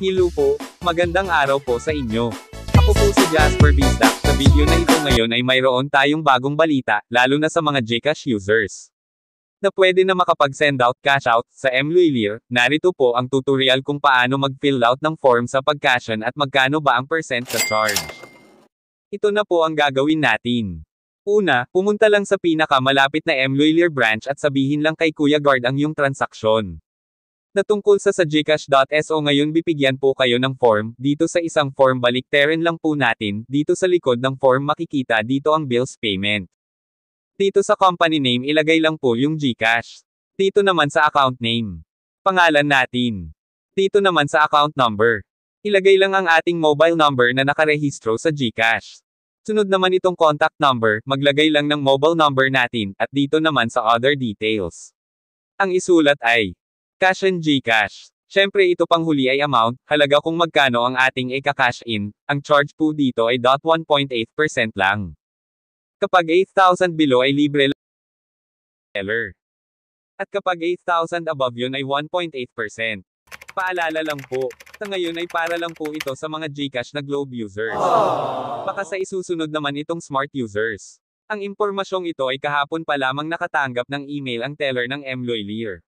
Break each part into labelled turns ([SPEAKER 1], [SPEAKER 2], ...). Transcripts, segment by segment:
[SPEAKER 1] Hello po, magandang araw po sa inyo. Ako po si Jasper Bisdak. Sa video na ito ngayon ay mayroon tayong bagong balita, lalo na sa mga GCash users, na pwede na makapag-send out cash out sa MLuilir. Narito po ang tutorial kung paano mag-fill out ng form sa pag-cashion at magkano ba ang percent sa charge. Ito na po ang gagawin natin. Una, pumunta lang sa pinakamalapit na MLuilir branch at sabihin lang kay Kuya Guard ang iyong transaksyon na tungkol sa gcash.so. Ngayon bibigyan po kayo ng form. Dito sa isang form baliktarin lang po natin, dito sa likod ng form makikita dito ang bills payment. Dito sa company name ilagay lang po yung GCash. Dito naman sa account name, pangalan natin. Dito naman sa account number, ilagay lang ang ating mobile number na nakarehistro sa GCash. Sunod naman itong contact number, maglagay lang ng mobile number natin, at dito naman sa other details, ang isulat ay cash and GCash. Syempre ito pang huli ay amount, halaga kung magkano ang ating ika-cash in. Ang charge po dito ay 1.8% lang. Kapag 8,000 below ay libre lang seller. At kapag 8,000 above yun ay 1.8%. Paalala lang po, sa ngayon ay para lang po ito sa mga GCash na Globe users. Baka sa isusunod naman itong Smart users. Ang impormasyong ito ay kahapon pa lamang nakatanggap ng email ang teller ng MLuilir.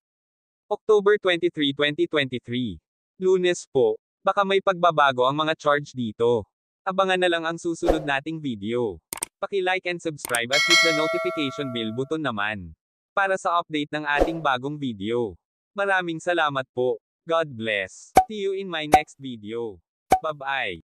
[SPEAKER 1] October 23, 2023. Lunes po. Baka may pagbabago ang mga charge dito. Abangan na lang ang susunod nating video. Paki-like and subscribe at hit the notification bell button naman, para sa update ng ating bagong video. Maraming salamat po. God bless. See you in my next video. Bye-bye.